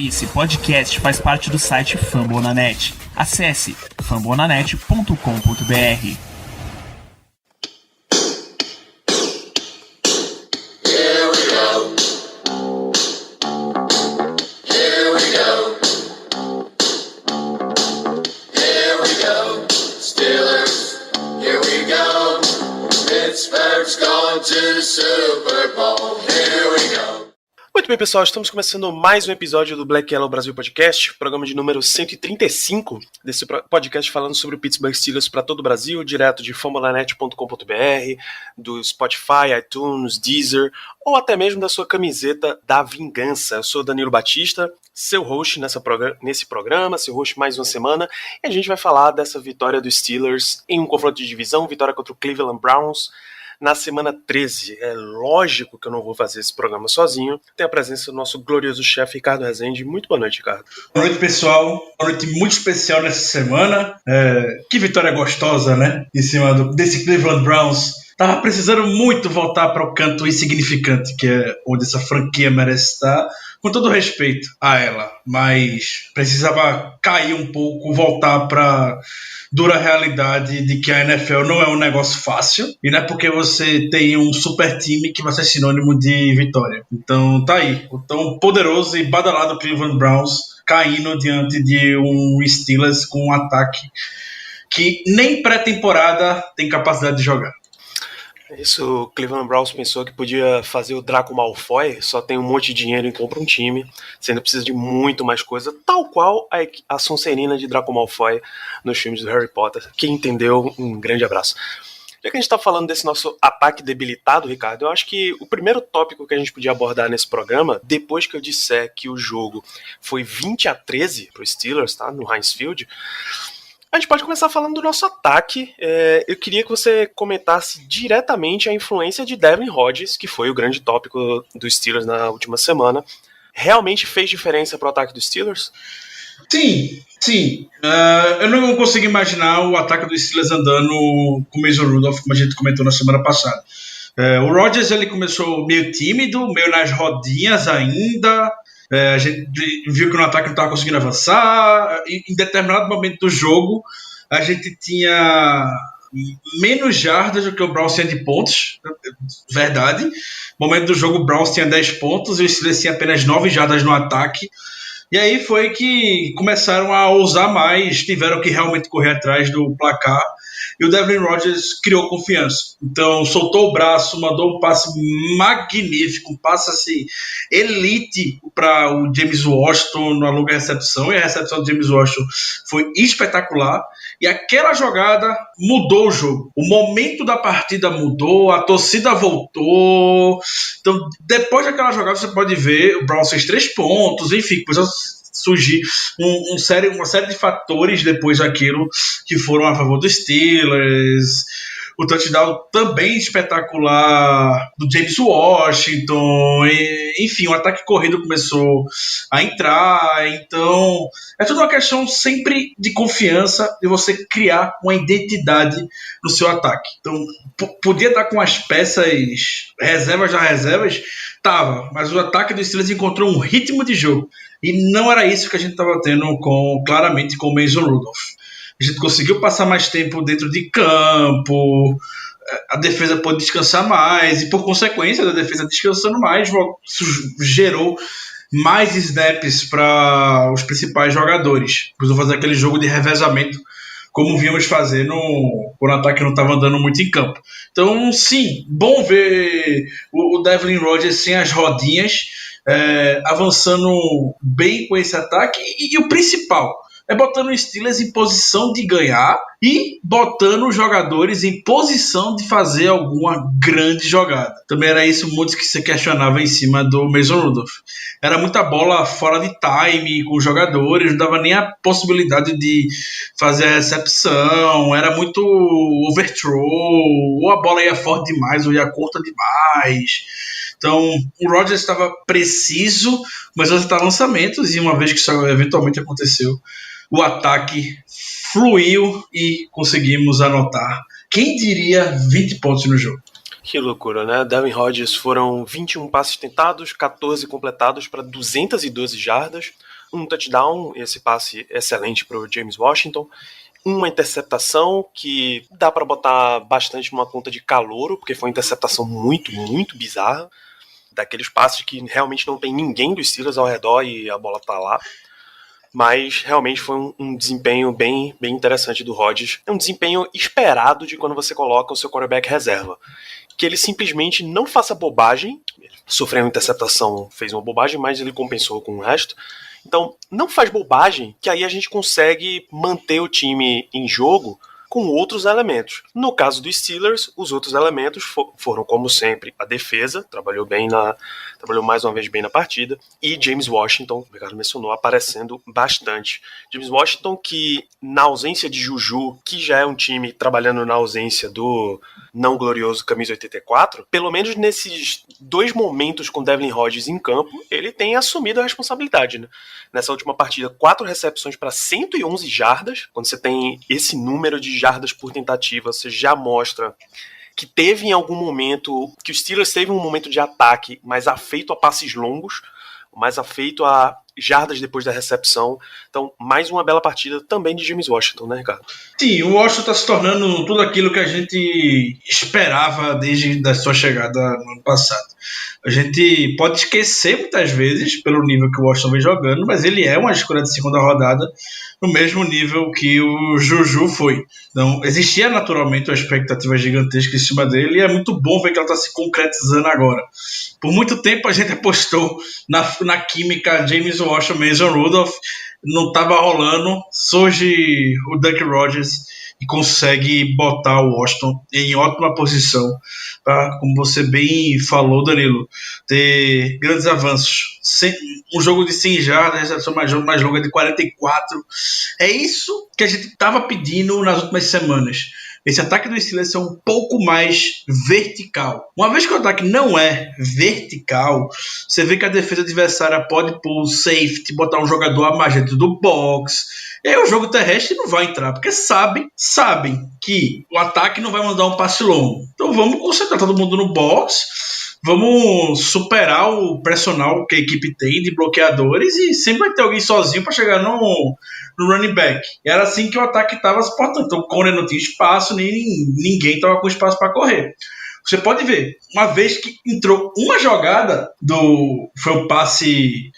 Esse podcast faz parte do site Fambonanet. Acesse fambonanet.com.br. Muito bem, pessoal, estamos começando mais um episódio do Black Yellow Brasil Podcast, programa de número 135 desse podcast falando sobre o Pittsburgh Steelers para todo o Brasil, direto de fambonanet.com.br, do Spotify, iTunes, Deezer, ou até mesmo da sua camiseta da vingança. Eu sou Danilo Batista, seu host nesse programa, seu host mais uma semana, e a gente vai falar dessa vitória dos Steelers em um confronto de divisão, vitória contra o Cleveland Browns, na semana 13. É lógico que eu não vou fazer esse programa sozinho. Tem a presença do nosso glorioso chefe Ricardo Rezende. Muito boa noite, Ricardo. Boa noite, pessoal. Boa noite muito especial nessa semana. Que vitória gostosa, né? Em cima desse Cleveland Browns. Tava precisando muito voltar para o canto insignificante, que é onde essa franquia merece estar, com todo respeito a ela. Mas precisava cair um pouco, voltar para dura realidade de que a NFL não é um negócio fácil, e não é porque você tem um super time que vai ser sinônimo de vitória. Então tá aí, o tão poderoso e badalado Cleveland Browns caindo diante de um Steelers com um ataque que nem pré-temporada tem capacidade de jogar. Isso, o Cleveland Browns pensou que podia fazer o Draco Malfoy, só tem um monte de dinheiro e compra um time, você ainda precisa de muito mais coisa, tal qual a Sonserina de Draco Malfoy nos filmes do Harry Potter. Quem entendeu, um grande abraço. Já que a gente está falando desse nosso ataque debilitado, Ricardo, eu acho que o primeiro tópico que a gente podia abordar nesse programa, depois que eu disser que o jogo foi 20-13 para os Steelers, tá, no Heinz Field, a gente pode começar falando do nosso ataque. Eu queria que você comentasse diretamente a influência de Devlin Hodges, que foi o grande tópico dos Steelers na última semana. Realmente fez diferença para o ataque dos Steelers? Sim. Eu não consigo imaginar o ataque dos Steelers andando com o Mason Rudolph, como a gente comentou na semana passada. O Rodgers ele começou meio tímido, meio nas rodinhas ainda. A gente viu que no ataque não estava conseguindo avançar. Em determinado momento do jogo, a gente tinha menos jardas do que o Browns tinha de pontos. Verdade. No momento do jogo, o Browns tinha 10 pontos e o Steelers tinha apenas 9 jardas no ataque. E aí foi que começaram a ousar mais, tiveram que realmente correr atrás do placar. E o Devlin Hodges criou confiança. Então, soltou o braço, mandou um passe magnífico, um passe assim, elite para o James Washington na longa recepção. E a recepção do James Washington foi espetacular. E aquela jogada mudou o jogo. O momento da partida mudou, a torcida voltou. Então, depois daquela jogada, você pode ver, o Browns fez 3 pontos, enfim, começou a surgir uma série de fatores depois daquilo que foram a favor dos Steelers. O touchdown também espetacular do James Washington, enfim, o ataque corrido começou a entrar. Então é tudo uma questão sempre de confiança, de você criar uma identidade no seu ataque. Então podia estar com as peças reservas das reservas, mas o ataque dos Steelers encontrou um ritmo de jogo, e não era isso que a gente estava tendo claramente com o Mason Rudolph. A gente conseguiu passar mais tempo dentro de campo, a defesa pôde descansar mais, e por consequência da defesa descansando mais, gerou mais snaps para os principais jogadores. Precisou fazer aquele jogo de revezamento, como vínhamos fazendo quando o ataque não estava andando muito em campo. Então, sim, bom ver o Devlin Hodges sem as rodinhas, avançando bem com esse ataque, e o principal é botando o Steelers em posição de ganhar e botando os jogadores em posição de fazer alguma grande jogada. Também era isso muito que se questionava em cima do Mason Rudolph. Era muita bola fora de time com os jogadores, não dava nem a possibilidade de fazer a recepção, era muito overthrow, ou a bola ia forte demais ou ia curta demais. Então, o Rodgers estava preciso, mas a executar lançamentos, e uma vez que isso eventualmente aconteceu, o ataque fluiu e conseguimos anotar. Quem diria 20 pontos no jogo? Que loucura, né? Devin Hodges foram 21 passes tentados, 14 completados para 212 jardas, um touchdown, esse passe excelente para o James Washington, uma interceptação que dá para botar bastante numa conta de calouro, porque foi uma interceptação muito, muito bizarra, daqueles passes que realmente não tem ninguém dos Steelers ao redor e a bola tá lá. Mas realmente foi um desempenho bem interessante do Rodgers. É um desempenho esperado de quando você coloca o seu quarterback reserva. Que ele simplesmente não faça bobagem. Ele sofreu uma interceptação, fez uma bobagem, mas ele compensou com o resto. Então, não faz bobagem, que aí a gente consegue manter o time em jogo com outros elementos. No caso dos Steelers, os outros elementos foram, como sempre, a defesa, trabalhou mais uma vez bem na partida, e James Washington, o Ricardo mencionou, aparecendo bastante. James Washington, que na ausência de Juju, que já é um time trabalhando na ausência do não glorioso Camisa 84, pelo menos nesses 2 momentos com Devlin Hodges em campo, ele tem assumido a responsabilidade, né? Nessa última partida, 4 recepções para 111 jardas. Quando você tem esse número de jardas por tentativa, você já mostra que teve em algum momento, que o Steelers teve um momento de ataque mais afeito a passes longos, mais afeito a jardas depois da recepção. Então, mais uma bela partida também de James Washington, né, Ricardo? Sim, o Washington está se tornando tudo aquilo que a gente esperava desde a sua chegada no ano passado. A gente pode esquecer muitas vezes pelo nível que o Washington vem jogando, mas ele é uma escolha de segunda rodada no mesmo nível que o Juju foi. Então, existia naturalmente uma expectativa gigantesca em cima dele e é muito bom ver que ela está se concretizando agora. Por muito tempo a gente apostou na química James Washington, Mason Rudolph, não estava rolando, surge o Duck Rodgers e consegue botar o Washington em ótima posição para, como você bem falou, Danilo, ter grandes avanços. Um jogo de 100 jardas, a jogo mais longa de 44. É isso que a gente estava pedindo nas últimas semanas. Esse ataque do Steelers é um pouco mais vertical. Uma vez que o ataque não é vertical, você vê que a defesa adversária pode pôr o safety, botar um jogador a mais dentro do box. E aí o jogo terrestre não vai entrar, porque sabem que o ataque não vai mandar um passe longo. Então vamos concentrar todo mundo no box, vamos superar o pressional que a equipe tem de bloqueadores e sempre vai ter alguém sozinho para chegar no running back. E era assim que o ataque estava se portando. Então o Conner não tinha espaço, nem ninguém estava com espaço para correr. Você pode ver, uma vez que entrou uma jogada foi o passe,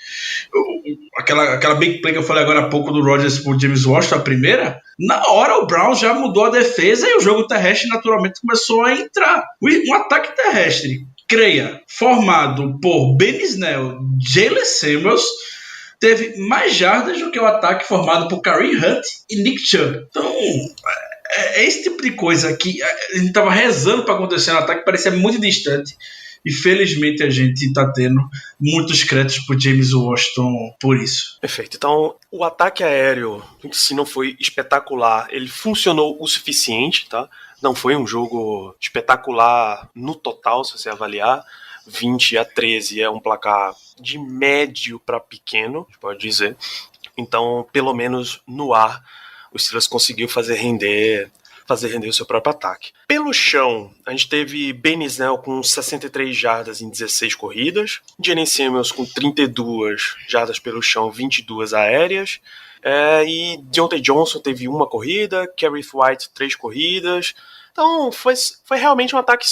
aquela big play que eu falei agora há pouco do Rodgers por James Washington, a primeira, na hora o Browns já mudou a defesa e o jogo terrestre naturalmente começou a entrar. Um ataque terrestre, creia, formado por Ben Snell, Jalen Samuels, teve mais jardas do que o ataque formado por Kareem Hunt e Nick Chubb. Então, é esse tipo de coisa que a gente estava rezando para acontecer no ataque, parecia muito distante. E felizmente a gente está tendo muitos créditos por James Washington por isso. Perfeito. Então, o ataque aéreo, se não foi espetacular, ele funcionou o suficiente, tá? Não foi um jogo espetacular no total, se você avaliar. 20-13 é um placar de médio para pequeno, a gente pode dizer. Então, pelo menos no ar, o Steelers conseguiu fazer render o seu próprio ataque. Pelo chão, a gente teve Ben Snell com 63 jardas em 16 corridas, Jalen Samuels com 32 jardas pelo chão, 22 aéreas, e Deontay Johnson teve uma corrida, Kerrith White 3 corridas. Então foi realmente um ataque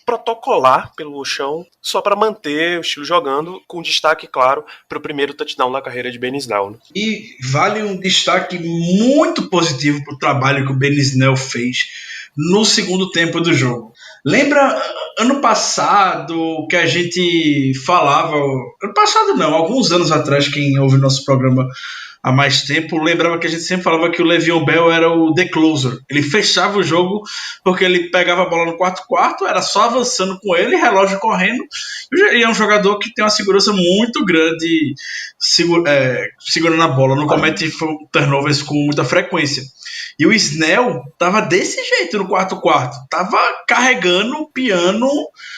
protocolar pelo chão, só para manter o estilo jogando, com destaque, claro, para o primeiro touchdown da carreira de Ben Snell. Né? E vale um destaque muito positivo para o trabalho que o Ben Snell fez no segundo tempo do jogo. Lembra ano passado que a gente falava, ano passado não, alguns anos atrás, quem ouve nosso programa há mais tempo, lembrava que a gente sempre falava que o Le'Veon Bell era o The Closer. Ele fechava o jogo porque ele pegava a bola no quarto, era só avançando com ele, relógio correndo, e é um jogador que tem uma segurança muito grande segurando a bola, não comete turnovers com muita frequência. E o Snell tava desse jeito no quarto, tava carregando o piano,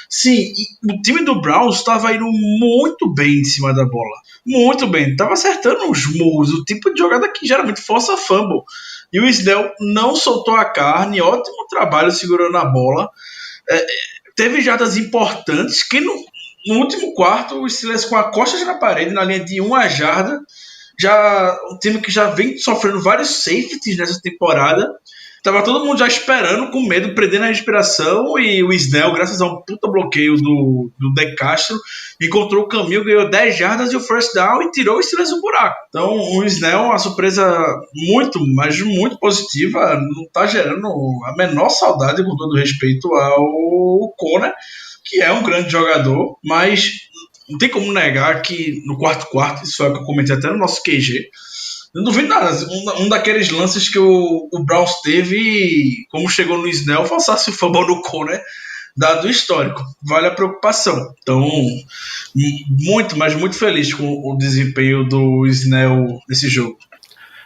sim, e o time do Browns estava indo muito bem em cima da bola, muito bem, tava acertando os murros, o tipo de jogada que geralmente força fumble, e o Snell não soltou a carne, ótimo trabalho segurando a bola. teve jardas importantes que no último quarto o Steelers com a costa na parede, na linha de 1 jarda, já um time que já vem sofrendo vários safeties nessa temporada. Tava todo mundo já esperando, com medo, prendendo a respiração, e o Snell, graças a um puta bloqueio do De Castro, encontrou o caminho, ganhou 10 jardas e o first down e tirou o Steelers do buraco. Então o Snell, uma surpresa muito, mas muito positiva, não tá gerando a menor saudade, com todo respeito ao Conner, que é um grande jogador, mas não tem como negar que no quarto, isso é o que eu comentei até no nosso QG, não duvido nada, um daqueles lances que o Browns teve, como chegou no Snell, forçasse o fumble no Conner, dado o histórico. Vale a preocupação. Então, muito, mas muito feliz com o desempenho do Snell nesse jogo.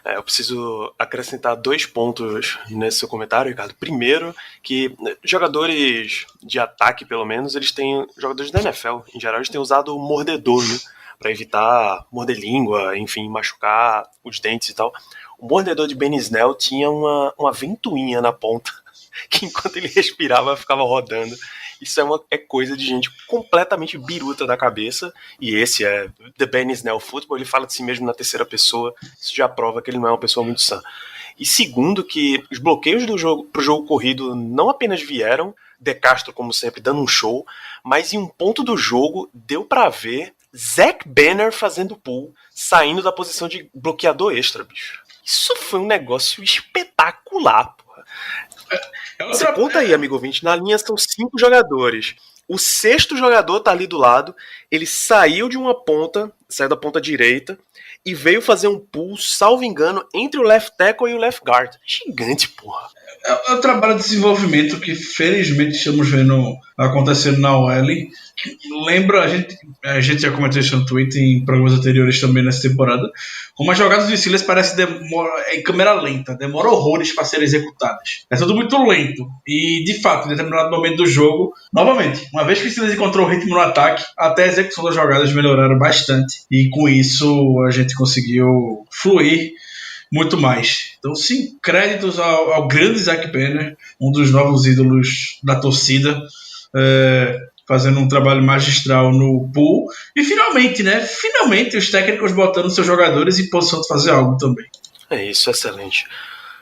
Eu preciso acrescentar 2 pontos nesse seu comentário, Ricardo. Primeiro, que jogadores de ataque, pelo menos, eles têm, jogadores da NFL, em geral, eles têm usado o mordedor, né? Para evitar morder língua, enfim, machucar os dentes e tal. O mordedor de Ben Snell tinha uma ventoinha na ponta, que enquanto ele respirava ficava rodando. Isso é coisa de gente completamente biruta da cabeça, e esse é The Ben Snell Football, ele fala de si mesmo na terceira pessoa, isso já prova que ele não é uma pessoa muito sã. E segundo, que os bloqueios do jogo pro jogo corrido não apenas vieram, De Castro, como sempre, dando um show, mas em um ponto do jogo deu pra ver Zach Banner fazendo pull, saindo da posição de bloqueador extra, bicho. Isso foi um negócio espetacular, porra. Você conta aí, amigo ouvinte, na linha são 5 jogadores. O 6º jogador tá ali do lado, ele saiu de uma ponta, saiu da ponta direita, e veio fazer um pull, salvo engano, entre o left tackle e o left guard. Gigante, porra. É o trabalho de desenvolvimento que felizmente estamos vendo acontecendo na OL. Lembra, a gente já comentou isso no Twitter em programas anteriores também nessa temporada, como as jogadas do Steelers parecem em câmera lenta, demora horrores para serem executadas. É tudo muito lento. E, de fato, em determinado momento do jogo, novamente, uma vez que o Steelers encontrou o ritmo no ataque, até a execução das jogadas melhoraram bastante. E com isso a gente conseguiu fluir muito mais. Então, sim, créditos ao grande Zach Banner, um dos novos ídolos da torcida, fazendo um trabalho magistral no pool. E finalmente os técnicos botando seus jogadores em posição de fazer algo também. É isso, excelente.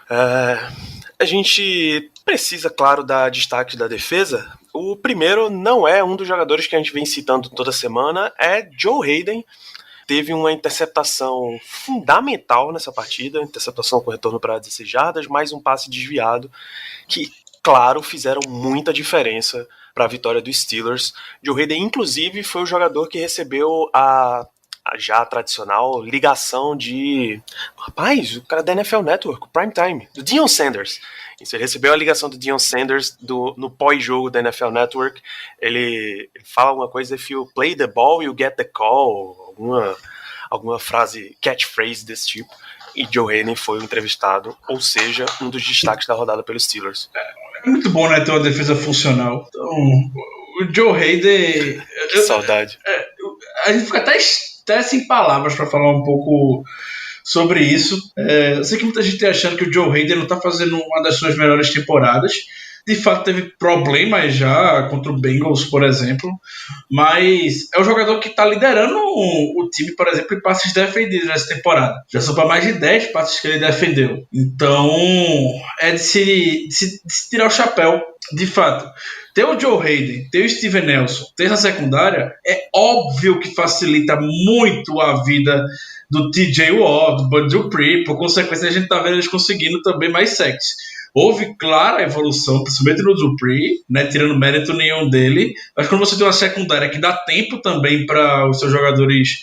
A gente precisa, claro, dar destaque da defesa. O primeiro não é um dos jogadores que a gente vem citando toda semana, é Joe Hayden. Teve uma interceptação fundamental nessa partida, interceptação com retorno para 16 jardas, mais um passe desviado, que, claro, fizeram muita diferença para a vitória dos Steelers. Joe Hayden, inclusive, foi o jogador que recebeu a já tradicional ligação de... Rapaz, o cara da NFL Network, o Prime Time, do Deion Sanders. Isso, ele recebeu a ligação do Deion Sanders no pós-jogo da NFL Network. Ele fala alguma coisa, if you play the ball, you get the call, alguma frase, catchphrase desse tipo. E Joe Hayden foi o entrevistado, ou seja, um dos destaques da rodada pelos Steelers. É muito bom, né, ter uma defesa funcional. Então, o Joe Hayden... Que saudade. A gente fica até sem palavras para falar um pouco sobre isso. Eu sei que muita gente está achando que o Joe Hayden não está fazendo uma das suas melhores temporadas. De fato, teve problemas já contra o Bengals, por exemplo. Mas é um jogador que está liderando o time, por exemplo, em passes defendidos nessa temporada. Já são para mais de 10 passes que ele defendeu. Então, é de se tirar o chapéu. De fato, ter o Joe Hayden, ter o Steven Nelson, ter essa secundária, é óbvio que facilita muito a vida do TJ Watt, do Bud Dupree. Por consequência, a gente tá vendo eles conseguindo também mais sacks. Houve clara evolução, principalmente no Dupree, né, tirando mérito nenhum dele, mas quando você tem uma secundária que dá tempo também para os seus jogadores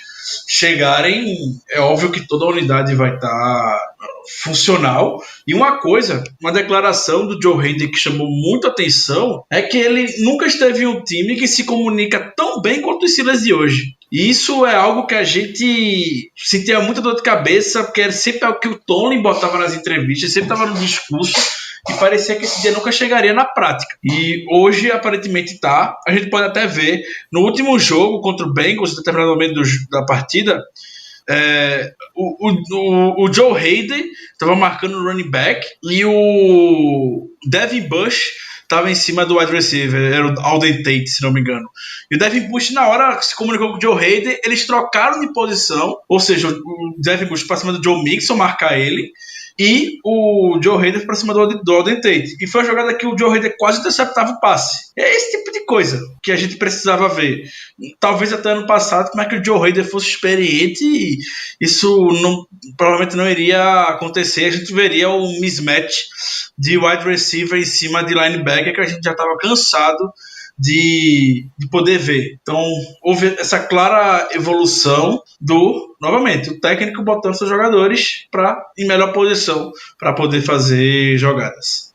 chegarem, é óbvio que toda a unidade vai estar funcional. E uma declaração do Joe Hayden que chamou muita atenção é que ele nunca esteve em um time que se comunica tão bem quanto os Steelers de hoje. E isso é algo que a gente sentia muita dor de cabeça, porque era sempre algo que o Tony botava nas entrevistas, sempre estava no discurso, e parecia que esse dia nunca chegaria na prática. E hoje, aparentemente, tá. A gente pode até ver, no último jogo contra o Bengals, em determinado momento da partida, o Joe Hayden estava marcando o running back e o Devin Bush estava em cima do wide receiver, era o Alden Tate, se não me engano. E o Devin Bush, na hora, se comunicou com o Joe Haden, eles trocaram de posição, ou seja, o Devin Bush para cima do Joe Mixon, marcar ele, e o Joe Haden para cima do Alden Tate. E foi uma jogada que o Joe Haden quase interceptava o passe. É esse tipo de coisa que a gente precisava ver. Talvez até ano passado, como é que o Joe Haden fosse experiente, e isso provavelmente não iria acontecer. A gente veria um mismatch de wide receiver em cima de linebacker que a gente já estava cansado de poder ver. Então, houve essa clara evolução novamente, o técnico botando seus jogadores em melhor posição para poder fazer jogadas.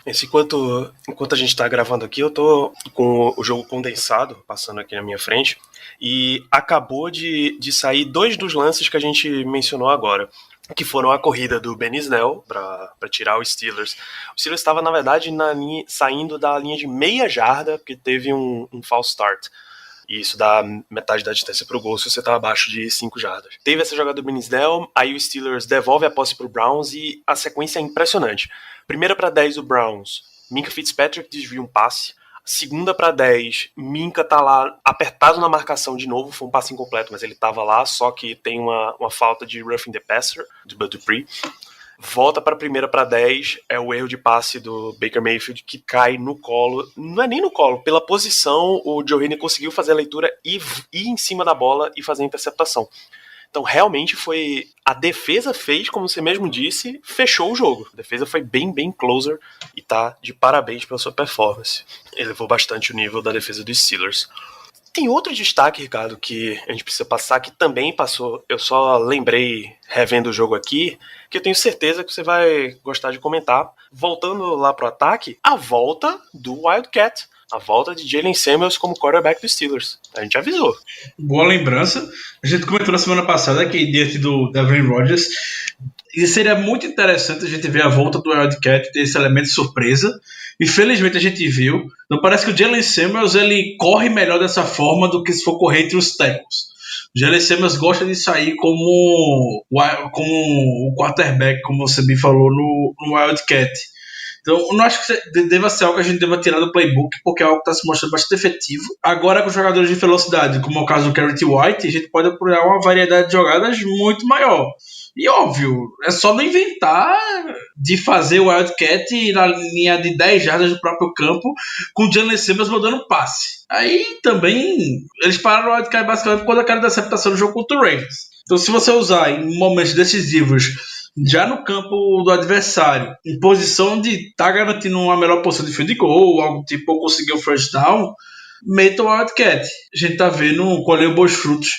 Enquanto a gente está gravando aqui, eu tô com o jogo condensado passando aqui na minha frente e acabou de sair 2 dos lances que a gente mencionou agora, que foram a corrida do Ben Snell para tirar o Steelers. O Steelers estava, na verdade, saindo da linha de meia jarda, porque teve um false start. E isso dá metade da distância para o gol se você está abaixo de 5 jardas. Teve essa jogada do Ben Snell, aí o Steelers devolve a posse para o Browns e a sequência é impressionante. Primeira para 10 o Browns, Minkah Fitzpatrick desvia um passe. Segunda para 10, Minkah tá lá apertado na marcação de novo, foi um passe incompleto, mas ele tava lá, só que tem uma falta de roughing the passer, de Bud Dupree. Volta para a primeira para 10, é o erro de passe do Baker Mayfield que cai no colo, não é nem no colo, pela posição o Joe Haden conseguiu fazer a leitura e ir em cima da bola e fazer a interceptação. Então realmente a defesa fez, como você mesmo disse, fechou o jogo. A defesa foi bem closer e tá de parabéns pela sua performance. Elevou bastante o nível da defesa dos Steelers. Tem outro destaque, Ricardo, que a gente precisa passar, que também passou, eu só lembrei, revendo o jogo aqui, que eu tenho certeza que você vai gostar de comentar. Voltando lá pro ataque, a volta do Wildcat. A volta de Jalen Samuels como quarterback dos Steelers. A gente avisou. Boa lembrança. A gente comentou na semana passada que diante do Aaron Rodgers, e seria muito interessante a gente ver a volta do Wildcat, ter esse elemento de surpresa. E felizmente a gente viu. Então parece que o Jalen Samuels ele corre melhor dessa forma do que se for correr entre os tackles. O Jalen Samuels gosta de sair como o quarterback, como você me falou no Wildcat. Então, eu não acho que deva ser algo que a gente deva tirar do playbook, porque é algo que está se mostrando bastante efetivo. Agora, com jogadores de velocidade, como é o caso do Garrett White, a gente pode apoiar uma variedade de jogadas muito maior. E óbvio, é só não inventar de fazer o Wildcat na linha de 10 jardas do próprio campo, com o Jalen Samuels mandando passe. Aí também, eles pararam o Wildcat basicamente quando aquela interceptação do jogo contra o Ravens. Então, se você usar em momentos decisivos, já no campo do adversário, em posição de estar garantindo uma melhor posição de field goal, ou algo tipo, ou conseguir o first down, meta o Wildcat. A gente tá vendo colher bons frutos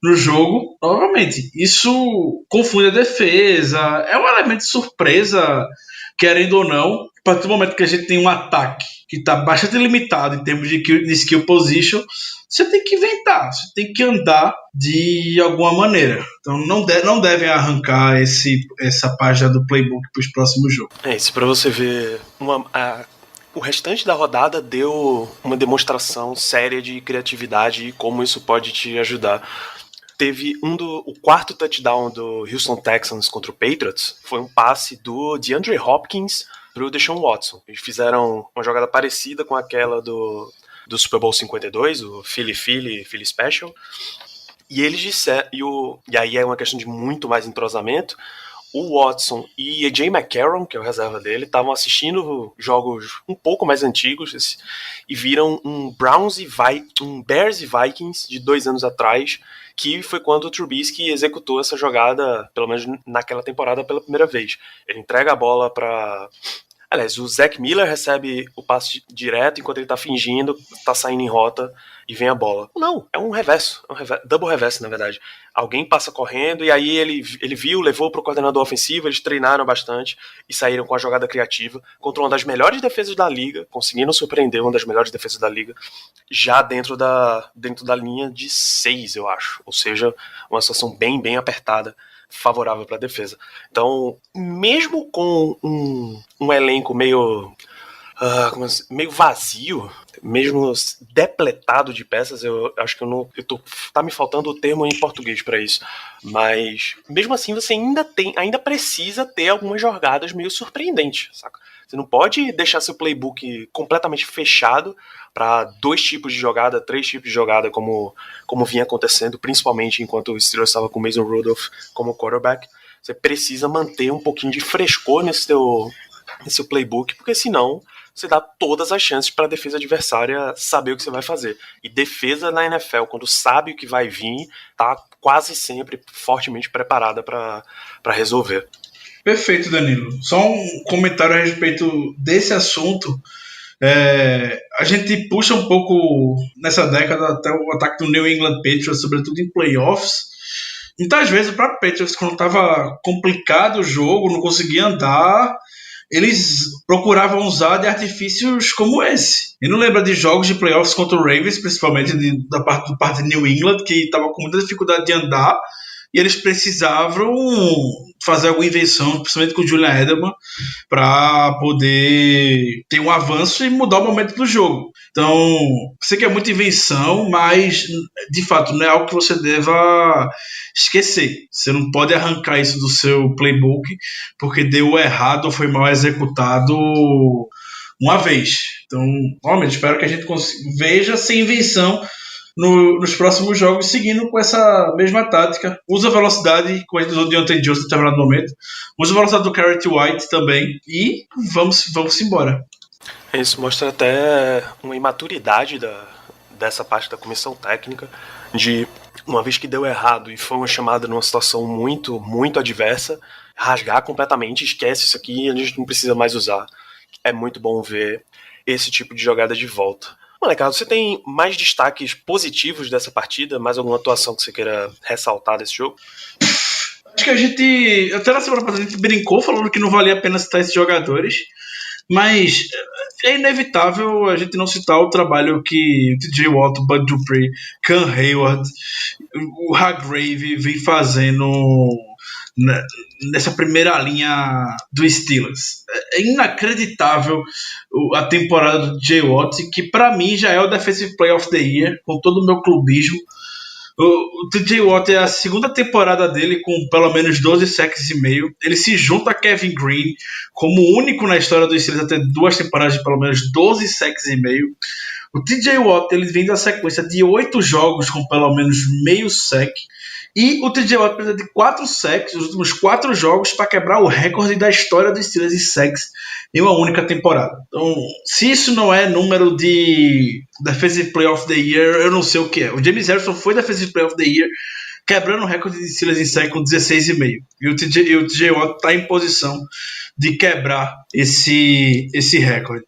no jogo. Novamente, isso confunde a defesa, é um elemento de surpresa, querendo ou não. A partir do momento que a gente tem um ataque que está bastante limitado em termos de skill position, você tem que inventar, você tem que andar de alguma maneira. Então não devem arrancar essa página do playbook para os próximos jogos. É isso, para você ver o restante da rodada deu uma demonstração séria de criatividade e como isso pode te ajudar. Teve o quarto touchdown do Houston Texans contra o Patriots, foi um passe do DeAndre Hopkins para o Deshaun Watson. Eles fizeram uma jogada parecida com aquela do Super Bowl 52, o Philly Special, e eles disseram, e aí é uma questão de muito mais entrosamento. O Watson e AJ McCarron, que é o reserva dele, estavam assistindo jogos um pouco mais antigos e viram um Bears e Vikings de 2 anos atrás, que foi quando o Trubisky executou essa jogada, pelo menos naquela temporada, pela primeira vez. Ele entrega a bola para... Aliás, o Zach Miller recebe o passe direto enquanto ele tá fingindo, tá saindo em rota e vem a bola. Não, é um reverso, double reverse, na verdade. Alguém passa correndo e aí ele viu, levou pro coordenador ofensivo, eles treinaram bastante e saíram com a jogada criativa contra uma das melhores defesas da liga, conseguindo surpreender uma das melhores defesas da liga, já dentro da linha de 6, eu acho. Ou seja, uma situação bem apertada, favorável para a defesa. Então, mesmo com um elenco meio vazio, mesmo depletado de peças, eu acho que tá me faltando o termo em português para isso, mas mesmo assim você ainda precisa ter algumas jogadas meio surpreendentes, saca? Você não pode deixar seu playbook completamente fechado para 2 tipos de jogada, 3 tipos de jogada, como vinha acontecendo, principalmente enquanto o Steelers estava com o Mason Rudolph como quarterback. Você precisa manter um pouquinho de frescor nesse seu playbook, porque senão você dá todas as chances para a defesa adversária saber o que você vai fazer. E defesa na NFL, quando sabe o que vai vir, tá quase sempre fortemente preparada para resolver. Perfeito, Danilo. Só um comentário a respeito desse assunto. A gente puxa um pouco nessa década até o ataque do New England Patriots, sobretudo em playoffs. Muitas vezes o próprio Patriots, quando estava complicado o jogo, não conseguia andar, eles procuravam usar de artifícios como esse. E não lembra de jogos de playoffs contra o Ravens, principalmente da parte de New England, que estava com muita dificuldade de andar, e eles precisavam fazer alguma invenção, principalmente com o Julian Edelman, para poder ter um avanço e mudar o momento do jogo. Então, sei que é muita invenção, mas de fato não é algo que você deva esquecer. Você não pode arrancar isso do seu playbook porque deu errado ou foi mal executado uma vez. Então, realmente, espero que a gente veja sem invenção nos próximos jogos, seguindo com essa mesma tática. Usa a velocidade, como a gente usou de Deontay Johnson em determinado momento. Usa a velocidade do Garrett White também. E vamos embora. Isso mostra até uma imaturidade dessa parte da comissão técnica, de uma vez que deu errado e foi uma chamada numa situação muito, muito adversa, rasgar completamente, esquece isso aqui, a gente não precisa mais usar. É muito bom ver esse tipo de jogada de volta. Molecada, você tem mais destaques positivos dessa partida? Mais alguma atuação que você queira ressaltar desse jogo? Acho que até na semana passada a gente brincou falando que não valia a pena citar esses jogadores, mas é inevitável a gente não citar o trabalho que o TJ Watt, o Bud Dupree, Cam Hayward, o Hargrave vem fazendo nessa primeira linha do Steelers. É inacreditável a temporada do TJ Watt, que para mim já é o Defensive Player of the Year, com todo o meu clubismo. O TJ Watt é a segunda temporada dele com pelo menos 12 sacks e meio. Ele se junta a Kevin Green como o único na história dos Steelers a ter 2 temporadas de pelo menos 12 sacks e meio. O TJ Watt ele vem da sequência de 8 jogos com pelo menos meio sack. E o TJ Watt precisa de 4 sacks nos últimos 4 jogos para quebrar o recorde da história dos Steelers em sacks em uma única temporada. Então, se isso não é número de Defensive Player of the Year, eu não sei o que é. O James Harrison foi Defensive Player of the Year, quebrando o recorde de Steelers em sack com 16,5. E o TJ Watt está em posição de quebrar esse recorde.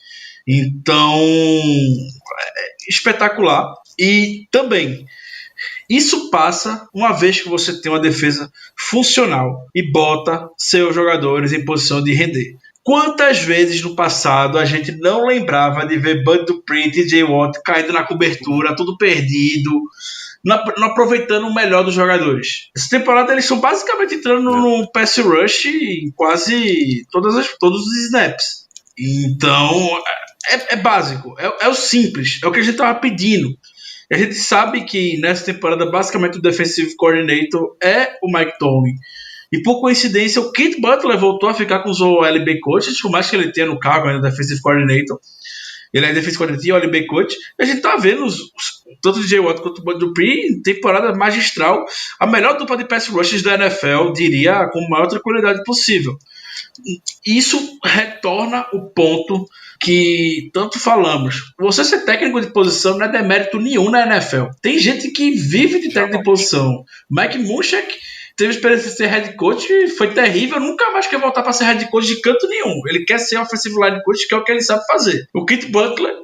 Então, espetacular. E também, isso passa uma vez que você tem uma defesa funcional e bota seus jogadores em posição de render. Quantas vezes no passado a gente não lembrava de ver Bud Dupree e TJ Watt caindo na cobertura, tudo perdido, não aproveitando o melhor dos jogadores. Essa temporada eles estão basicamente entrando no pass rush em quase todos os snaps. Então, é básico, é o simples, é o que a gente estava pedindo. E a gente sabe que nessa temporada basicamente o Defensive Coordinator é o Mike Tomlin. E por coincidência o Kent Butler voltou a ficar com os OLB Coaches, por mais que ele tenha no cargo ainda Defensive Coordinator. Ele é Defensive Coordinator e OLB Coach. E a gente tá vendo tanto o DJ Watt quanto o Bud Dupree em temporada magistral. A melhor dupla de pass rushes da NFL, diria, com a maior tranquilidade possível. Isso retorna o ponto que tanto falamos. Você ser técnico de posição não é demérito nenhum na NFL. Tem gente que vive de técnico de posição. Mike Munchak teve experiência de ser head coach, foi terrível, nunca mais quer voltar para ser head coach de canto nenhum. Ele quer ser offensive line coach, que é o que ele sabe fazer. O Kent Butler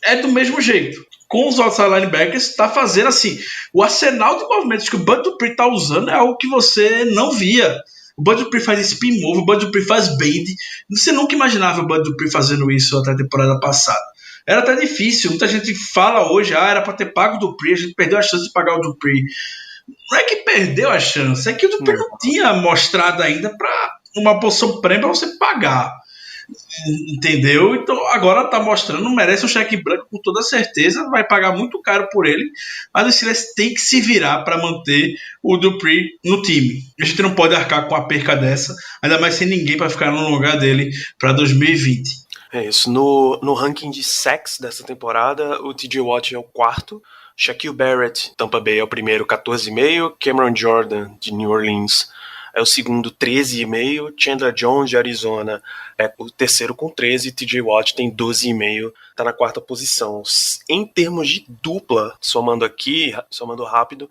é do mesmo jeito. Com os outside linebackers, está fazendo assim. O arsenal de movimentos que o Bud Dupree está usando é algo que você não via. O Bud Dupree faz spin move, o Bud Dupree faz bend. Você nunca imaginava o Bud Dupree fazendo isso até a temporada passada. Era até difícil. Muita gente fala hoje, era para ter pago o Dupree, a gente perdeu a chance de pagar o Dupree. Não é que perdeu a chance, é que o Dupree não tinha mostrado ainda para uma posição prêmio para você pagar. entendeu? Então agora tá mostrando, merece um cheque branco com toda certeza, vai pagar muito caro por ele, mas o Steelers tem que se virar para manter o Dupree no time. A gente não pode arcar com a perca dessa, ainda mais sem ninguém para ficar no lugar dele para 2020. É isso. No ranking de sacks dessa temporada, o TJ Watt é o quarto, Shaquille Barrett, Tampa Bay, é o primeiro, 14,5, Cameron Jordan, de New Orleans, é o segundo, 13,5, Chandler Jones, de Arizona, é o terceiro com 13, TJ Watt tem 12,5, tá na quarta posição. Em termos de dupla, somando rápido,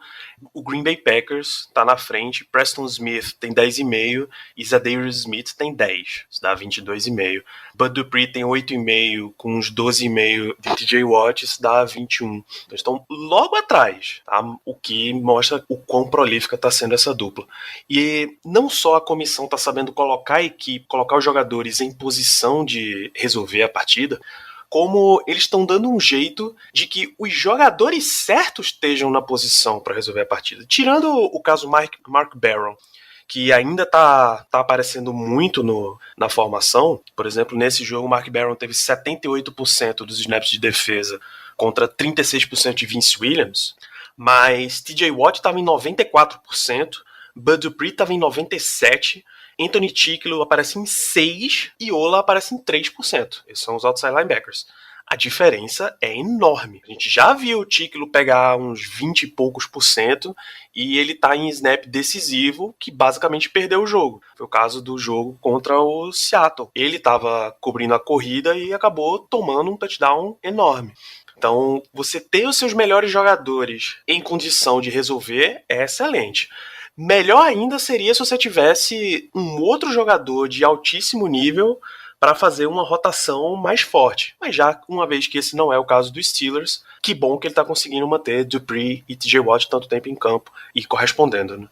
o Green Bay Packers tá na frente, Preston Smith tem 10,5 e Zadarius Smith tem 10, isso dá 22,5. Bud Dupree tem 8,5 com uns 12,5 de TJ Watt, isso dá 21. Então estão logo atrás, tá? O que mostra o quão prolífica está sendo essa dupla. E não só a comissão está sabendo colocar a equipe, colocar os jogadores em posição de resolver a partida, como eles estão dando um jeito de que os jogadores certos estejam na posição para resolver a partida. Tirando o caso Mark Barron, que ainda tá aparecendo muito na formação. Por exemplo, nesse jogo, o Mark Barron teve 78% dos snaps de defesa contra 36% de Vince Williams, mas TJ Watt estava em 94%, Bud Dupree estava em 97%, Anthony Chickillo aparece em 6% e Ola aparece em 3%. Esses são os outside linebackers. A diferença é enorme. A gente já viu o Chickillo pegar uns 20 e poucos % e ele tá em snap decisivo que basicamente perdeu o jogo. Foi o caso do jogo contra o Seattle. Ele estava cobrindo a corrida e acabou tomando um touchdown enorme. Então, você ter os seus melhores jogadores em condição de resolver é excelente. Melhor ainda seria se você tivesse um outro jogador de altíssimo nível para fazer uma rotação mais forte. Mas já uma vez que esse não é o caso dos Steelers, que bom que ele está conseguindo manter Dupree e TJ Watt tanto tempo em campo e correspondendo, né?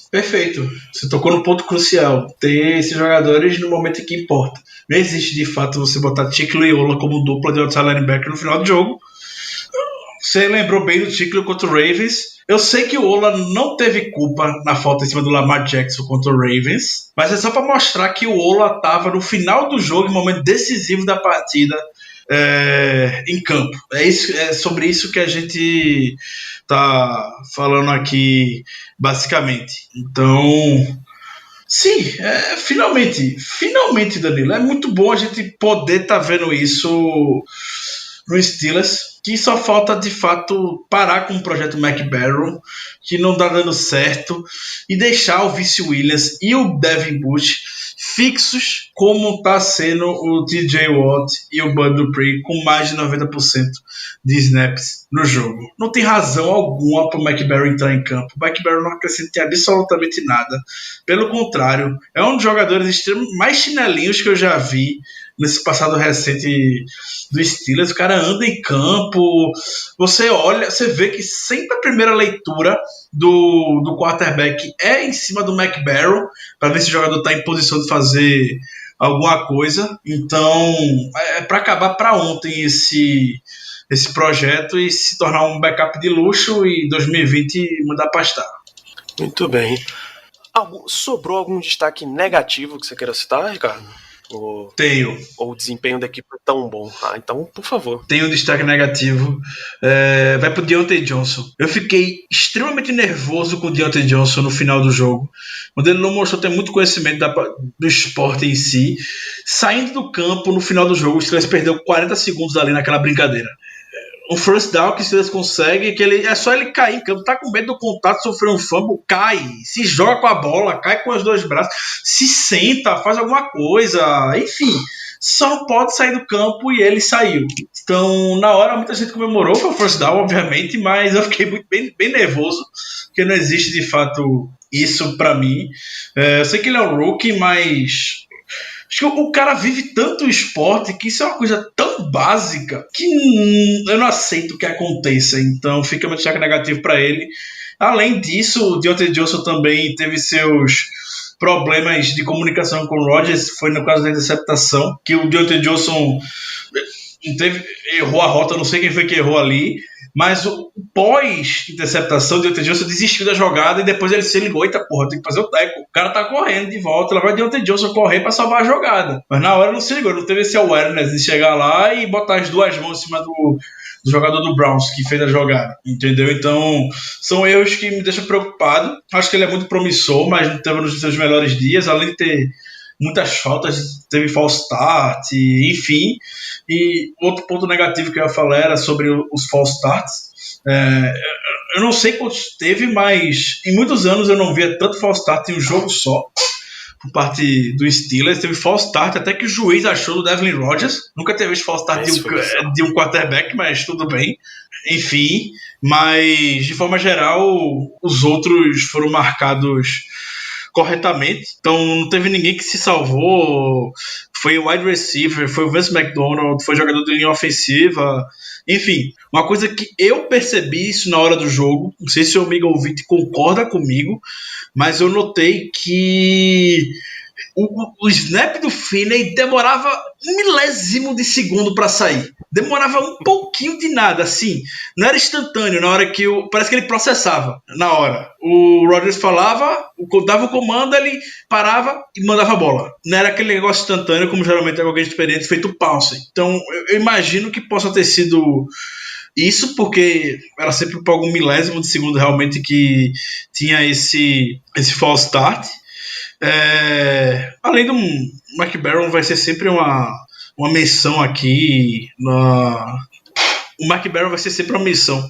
Perfeito. Você tocou no ponto crucial. Ter esses jogadores no momento em que importa. Não existe, de fato, você botar Chickillo e Ola como dupla de outside linebacker no final do jogo. Você lembrou bem do Chickillo contra o Ravens. Eu sei que o Ola não teve culpa na falta em cima do Lamar Jackson contra o Ravens, mas é só para mostrar que o Ola estava no final do jogo, em momento decisivo da partida, em campo. É sobre isso que a gente tá falando aqui, basicamente. Então, sim, finalmente, Danilo, é muito bom a gente poder estar vendo isso no Steelers, que só falta de fato parar com o projeto McBarron, que não tá dando certo, e deixar o Vince Williams e o Devin Bush fixos, como tá sendo o TJ Watt e o Bud Dupree, com mais de 90% de snaps no jogo. Não tem razão alguma para o McBarron entrar em campo. O McBarron não acrescenta absolutamente nada. Pelo contrário, é um dos jogadores mais chinelinhos que eu já vi nesse passado recente do Steelers. O cara anda em campo, você olha, você vê que sempre a primeira leitura do quarterback é em cima do McBarron, para ver se o jogador está em posição de fazer alguma coisa. Então é para acabar para ontem esse projeto e se tornar um backup de luxo e 2020 mudar para estar. Muito bem. Sobrou algum destaque negativo que você queira citar, Ricardo? Tenho. Ou o desempenho da equipe é tão bom? Então, por favor. Tenho um destaque negativo. Vai pro Deontay Johnson. Eu fiquei extremamente nervoso com o Deontay Johnson no final do jogo, quando ele não mostrou ter muito conhecimento do esporte em si. Saindo do campo no final do jogo, o Steelers perdeu 40 segundos ali naquela brincadeira. Um first down que o Steelers consegue, que é só ele cair em campo, tá com medo do contato, sofrer um fumble, cai, se joga com a bola, cai com os dois braços, se senta, faz alguma coisa, enfim, só não pode sair do campo, e ele saiu. Então, na hora, muita gente comemorou, foi o first down, obviamente, mas eu fiquei bem nervoso, porque não existe, de fato, isso pra mim. Eu sei que ele é um rookie, mas acho que o cara vive tanto o esporte que isso é uma coisa tão básica que eu não aceito que aconteça. Então fica meu destaque negativo para ele. Além disso, o Deontay Johnson também teve seus problemas de comunicação com o Rodgers. Foi no caso da interceptação, que o Deontay Johnson errou a rota, não sei quem foi que errou ali, Mas o pós-interceptação, Deontay Johnson desistiu da jogada e depois ele se ligou, eita porra, tem que fazer o teco. O cara tá correndo de volta, lá vai Deontay Johnson correr pra salvar a jogada. Mas na hora não se ligou, não teve esse awareness de chegar lá e botar as duas mãos em cima do jogador do Browns que fez a jogada, entendeu? Então, são erros que me deixam preocupado. Acho que ele é muito promissor, mas não estava nos seus melhores dias, além de ter muitas faltas, teve false start, enfim. E outro ponto negativo que eu ia falar era sobre os false starts. Eu não sei quantos teve, mas em muitos anos eu não via tanto false start em um jogo só por parte do Steelers. Teve false start até que o juiz achou do Devlin Rodgers. Nunca teve false start de um quarterback, mas tudo bem. Enfim, mas de forma geral os outros foram marcados corretamente, então não teve ninguém que se salvou. Foi o wide receiver, foi o Vance McDonald, foi jogador de linha ofensiva, enfim, uma coisa que eu percebi isso na hora do jogo, não sei se o amigo ouvinte concorda comigo, mas eu notei que o snap do Finney demorava 1 milésimo de segundo para sair. Demorava um pouquinho de nada, assim. Não era instantâneo, na hora que parece que ele processava, na hora. O Rodgers falava, dava o comando, ele parava e mandava a bola. Não era aquele negócio instantâneo, como geralmente é alguém experiente, feito pounce. Então, eu imagino que possa ter sido isso, porque era sempre por algum milésimo de segundo realmente que tinha esse false start. Além do McBarron, vai ser sempre uma menção aqui o McBarron vai ser sempre uma menção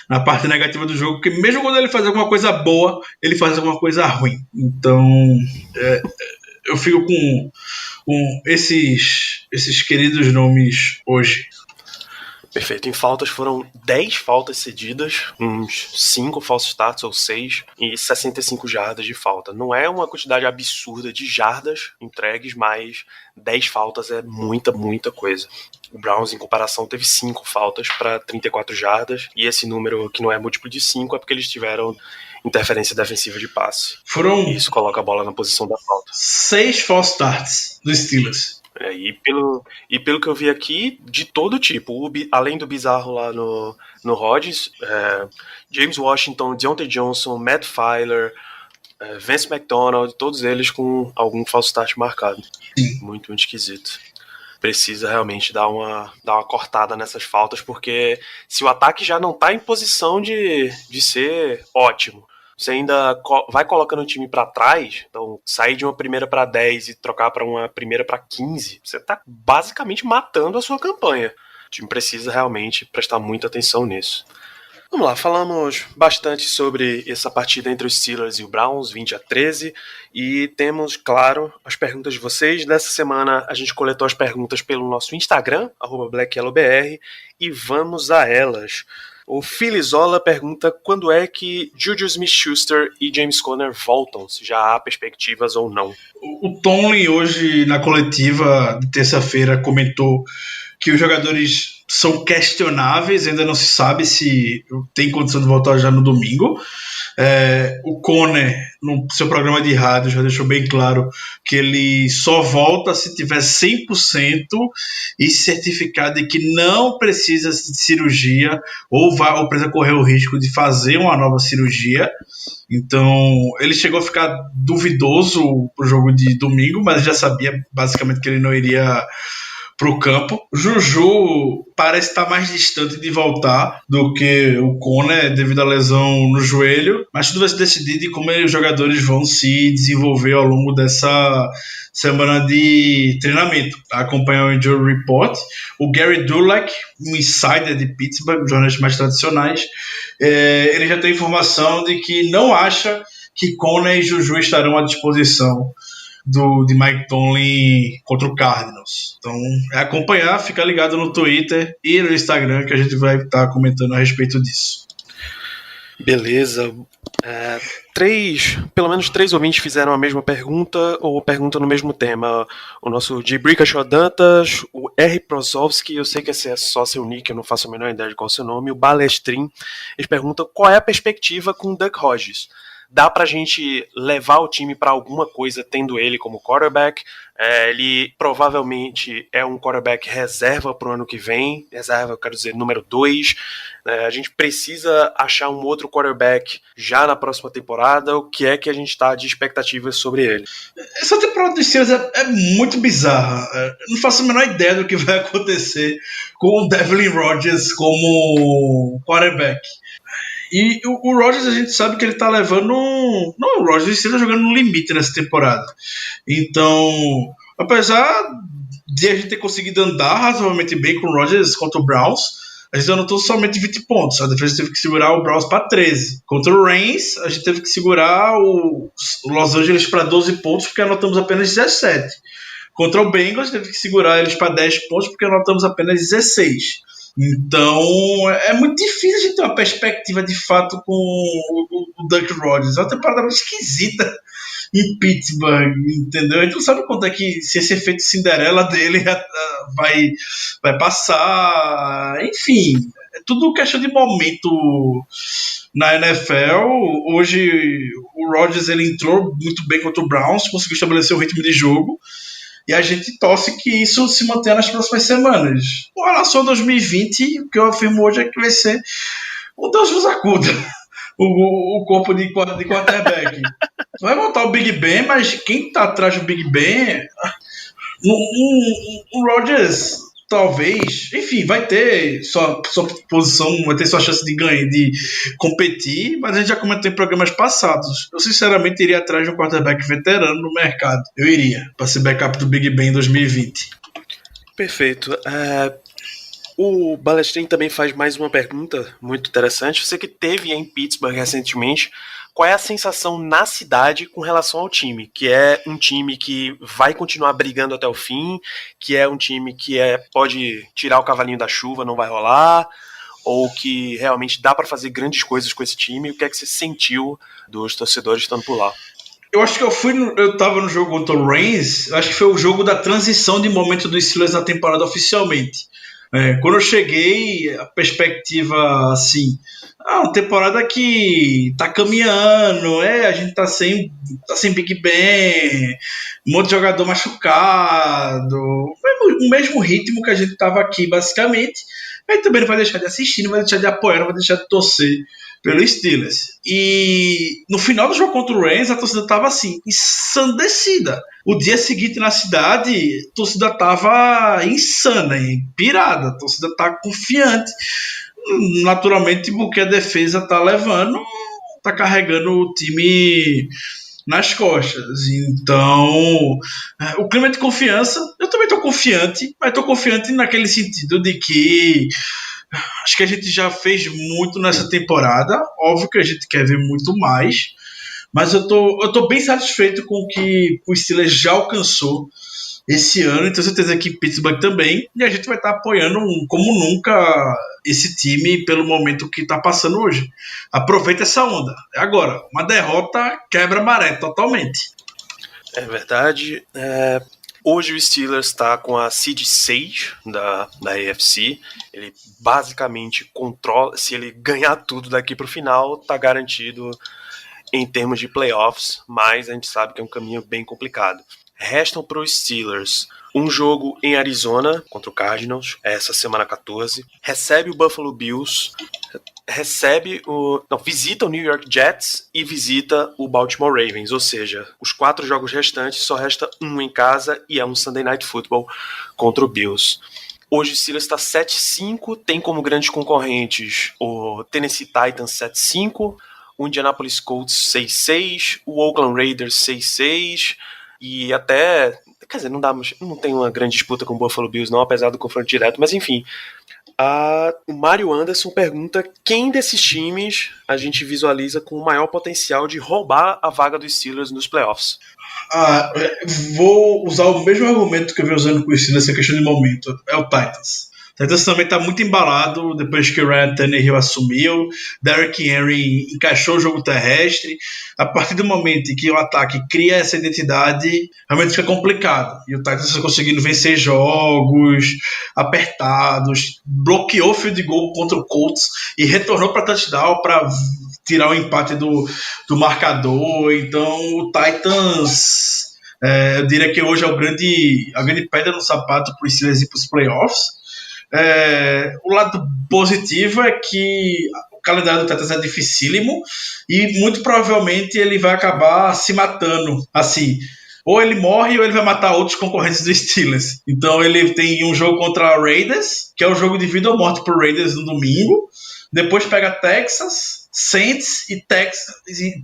na parte negativa do jogo, porque mesmo quando ele faz alguma coisa boa, ele faz alguma coisa ruim. Então eu fico com esses queridos nomes hoje. Perfeito. Em faltas foram 10 faltas cedidas, uns 5 false starts ou 6 e 65 jardas de falta. Não é uma quantidade absurda de jardas entregues, mas 10 faltas é muita coisa. O Browns, em comparação, teve 5 faltas para 34 jardas, e esse número que não é múltiplo de 5 é porque eles tiveram interferência defensiva de passe. E isso coloca a bola na posição da falta. 6 false starts dos Steelers. E pelo que eu vi aqui, de todo tipo, além do bizarro lá no Rodgers, James Washington, Deontay Johnson, Matt Feiler, Vance McDonald, todos eles com algum false start marcado. Sim. Muito esquisito. Precisa realmente dar uma cortada nessas faltas, porque se o ataque já não está em posição de ser ótimo, você ainda vai colocando o time para trás, então sair de uma primeira para 10 e trocar para uma primeira para 15, você está basicamente matando a sua campanha. O time precisa realmente prestar muita atenção nisso. Vamos lá, falamos bastante sobre essa partida entre os Steelers e o Browns, 20-13, e temos, claro, as perguntas de vocês. Dessa semana a gente coletou as perguntas pelo nosso Instagram, @BlackYellowBR, e vamos a elas. O Filizola pergunta quando é que Juju Smith-Schuster e James Conner voltam, se já há perspectivas ou não. O Tomlin hoje na coletiva de terça-feira comentou que os jogadores são questionáveis, ainda não se sabe se tem condição de voltar já no domingo. O Conner, no seu programa de rádio, já deixou bem claro que ele só volta se tiver 100% e certificado de que não precisa de cirurgia ou precisa correr o risco de fazer uma nova cirurgia. Então, ele chegou a ficar duvidoso pro jogo de domingo, mas já sabia basicamente que ele não iria pro campo. Juju parece estar mais distante de voltar do que o Conner devido à lesão no joelho, mas tudo vai se decidir de como os jogadores vão se desenvolver ao longo dessa semana de treinamento. Acompanhar o Injury Report. O Gary Dulac, um insider de Pittsburgh, jornais mais tradicionais, ele já tem informação de que não acha que Conner e Juju estarão à disposição de Mike Tomlin contra o Cardinals. Então, acompanhar, ficar ligado no Twitter e no Instagram que a gente vai estar comentando a respeito disso. Beleza. Pelo menos 3 ouvintes fizeram a mesma pergunta ou pergunta no mesmo tema. O nosso Gibrika Dantas, o R. Prozovski, eu sei que esse é só seu nick, eu não faço a menor ideia de qual é o seu nome, o Balestrin, eles perguntam qual é a perspectiva com o Duck Hodges. dá pra gente levar o time pra alguma coisa tendo ele como quarterback. Ele provavelmente é um quarterback reserva pro ano que vem, reserva, eu quero dizer, número 2. A gente precisa achar um outro quarterback já na próxima temporada. O que é que a gente tá de expectativas sobre ele? Essa temporada dos Steelers é muito bizarra. Eu não faço a menor ideia do que vai acontecer com o Devlin Rodgers como quarterback. E o Rodgers, a gente sabe que ele tá levando. Não, o Rodgers está jogando no limite nessa temporada. Então, apesar de a gente ter conseguido andar razoavelmente bem com o Rodgers contra o Browns, a gente anotou somente 20 pontos. A defesa teve que segurar o Browns para 13. Contra o Rams, a gente teve que segurar o Los Angeles para 12 pontos, porque anotamos apenas 17. Contra o Bengals, teve que segurar eles para 10 pontos, porque anotamos apenas 16. Então, é muito difícil a gente ter uma perspectiva de fato com o Duck Rodgers. É uma temporada muito esquisita em Pittsburgh, entendeu? A gente não sabe quanto é que, se esse efeito Cinderela dele vai passar. Enfim, é tudo questão de momento na NFL. Hoje, o Rodgers ele entrou muito bem contra o Browns, conseguiu estabelecer o ritmo de jogo. E a gente torce que isso se mantenha nas próximas semanas. Com relação a 2020, o que eu afirmo hoje é que vai ser o Deus nos acuda. O corpo de quarterback. Vai montar o Big Ben, mas quem está atrás do Big Ben... O Rodgers, talvez... Enfim, vai ter sua posição, vai ter sua chance de ganhar, de competir, mas a gente já comentou em programas passados. Eu, sinceramente, iria atrás de um quarterback veterano no mercado. Eu iria, para ser backup do Big Ben em 2020. Perfeito. O Balestrin também faz mais uma pergunta muito interessante. Você que esteve em Pittsburgh recentemente, qual é a sensação na cidade com relação ao time? Que é um time que vai continuar brigando até o fim, que é um time que pode tirar o cavalinho da chuva, não vai rolar, ou que realmente dá para fazer grandes coisas com esse time? O que é que você sentiu dos torcedores estando por lá? Eu acho que eu tava no jogo contra o Rams, acho que foi o jogo da transição de momento dos Steelers na temporada oficialmente. Quando eu cheguei, a perspectiva assim, uma temporada que tá caminhando, a gente tá sem Big Ben, um monte de jogador machucado, o mesmo ritmo que a gente tava aqui, basicamente. Aí também não vai deixar de assistir, não vai deixar de apoiar, não vai deixar de torcer pelo Steelers. E no final do jogo contra o Rams, a torcida tava assim, ensandecida. O dia seguinte na cidade, a torcida tava insana, pirada. A torcida tá confiante. Naturalmente, porque a defesa tá levando, tá carregando o time nas costas. Então, o clima de confiança, eu também tô confiante, mas tô confiante naquele sentido de que acho que a gente já fez muito nessa temporada. Óbvio que a gente quer ver muito mais, mas eu tô bem satisfeito com o que o Steelers já alcançou esse ano, e tenho certeza que Pittsburgh também, e a gente vai estar apoiando como nunca esse time pelo momento que está passando hoje. Aproveita essa onda. É agora, uma derrota quebra a maré totalmente. É verdade. Hoje o Steelers está com a seed 6 da AFC. Ele basicamente controla, se ele ganhar tudo daqui para o final, está garantido em termos de playoffs, mas a gente sabe que é um caminho bem complicado. Restam para os Steelers um jogo em Arizona contra o Cardinals, essa semana 14. Recebe o Buffalo Bills, visita o New York Jets e visita o Baltimore Ravens. Ou seja, os 4 jogos restantes só resta um em casa e é um Sunday Night Football contra o Bills. Hoje o Steelers está 7-5, tem como grandes concorrentes o Tennessee Titans 7-5, o Indianapolis Colts 6-6, o Oakland Raiders 6-6. E até, quer dizer, não tem uma grande disputa com o Buffalo Bills não, apesar do confronto direto, mas enfim. O Mário Anderson pergunta quem desses times a gente visualiza com o maior potencial de roubar a vaga dos Steelers nos playoffs. Vou usar o mesmo argumento que eu venho usando com o Steelers nessa questão de momento, é o Titans. O Titans também está muito embalado depois que o Ryan Tannehill assumiu, Derrick Henry encaixou o jogo terrestre. A partir do momento em que o ataque cria essa identidade, realmente fica complicado. E o Titans está conseguindo vencer jogos apertados, bloqueou o field goal contra o Colts e retornou para touchdown para tirar o empate do marcador. Então o Titans, eu diria que hoje é a grande pedra no sapato para os Steelers ir para os playoffs. O lado positivo é que o calendário do Titans é dificílimo e muito provavelmente ele vai acabar se matando, assim, ou ele morre ou ele vai matar outros concorrentes dos Steelers. Então ele tem um jogo contra a Raiders, que é o jogo de vida ou morte pro Raiders no domingo, depois pega Texas, Saints e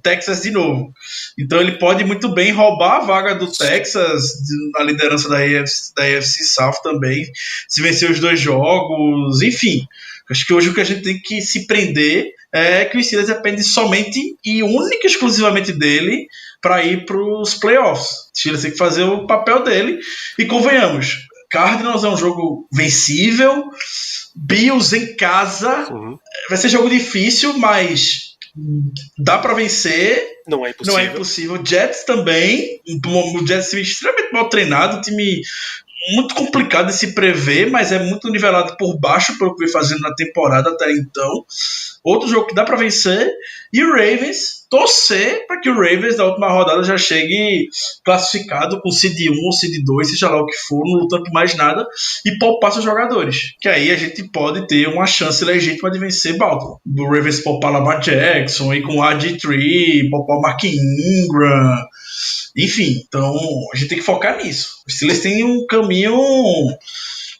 Texas de novo. Então ele pode muito bem roubar a vaga do Texas na liderança da AFC South também, se vencer os 2 jogos, enfim. Acho que hoje o que a gente tem que se prender é que o Steelers depende somente e única e exclusivamente dele para ir para os playoffs. O Steelers tem que fazer o papel dele e convenhamos, Cardinals é um jogo vencível, Bills em casa, vai ser jogo difícil, mas dá para vencer. Não é impossível. Jets também, o Jets é extremamente mal treinado, time muito complicado de se prever, mas é muito nivelado por baixo pelo que vem fazendo na temporada até então. Outro jogo que dá para vencer. E o Ravens, torcer para que o Ravens da última rodada já chegue classificado com seed 1 ou seed 2, seja lá o que for, não lutando por mais nada, e poupar seus jogadores. Que aí a gente pode ter uma chance legítima de vencer Baltimore. O Ravens poupar Lamar Jackson, e com o RG3, poupar o Mark Ingram. Enfim, então a gente tem que focar nisso. Os Steelers têm um caminho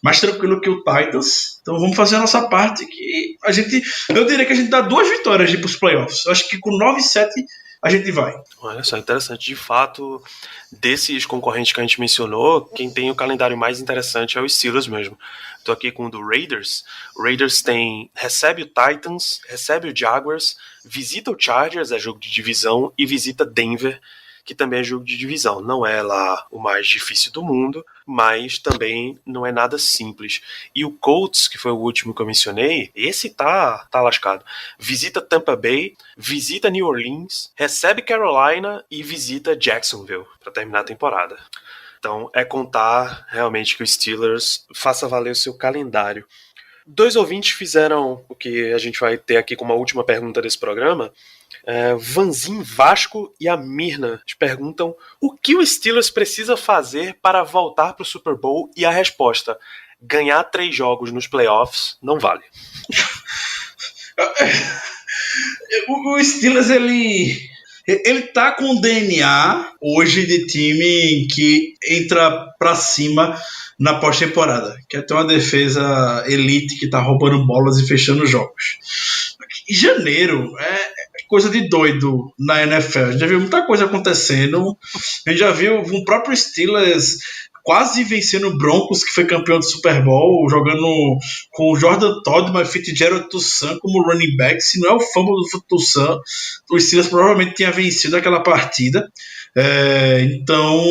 mais tranquilo que o Titans, então vamos fazer a nossa parte, que eu diria que a gente dá 2 vitórias de ir para os playoffs. Eu acho que com 9-7 a gente vai. Olha só, interessante. De fato, desses concorrentes que a gente mencionou, quem tem o calendário mais interessante é o Steelers mesmo. Estou aqui com o do Raiders. O Raiders recebe o Titans, recebe o Jaguars, visita o Chargers, é jogo de divisão, e visita Denver, que também é jogo de divisão. Não é lá o mais difícil do mundo, mas também não é nada simples. E o Colts, que foi o último que eu mencionei, esse tá lascado. Visita Tampa Bay, visita New Orleans, recebe Carolina e visita Jacksonville para terminar a temporada. Então é contar realmente que o Steelers faça valer o seu calendário. 2 ouvintes fizeram o que a gente vai ter aqui como a última pergunta desse programa. Vanzin Vasco e a Mirna te perguntam o que o Steelers precisa fazer para voltar para o Super Bowl, e a resposta: ganhar 3 jogos nos playoffs não vale. O Steelers ele tá com o DNA hoje de time que entra pra cima na pós-temporada, que é ter uma defesa elite que tá roubando bolas e fechando jogos. Em janeiro é coisa de doido na NFL. A gente já viu muita coisa acontecendo. A gente já viu o próprio Steelers quase vencendo o Broncos, que foi campeão do Super Bowl, jogando com o Jordan Todd, Fitzgerald Toussaint como running back. Se não é o fumble do Toussaint, o Steelers provavelmente tinha vencido aquela partida. Então,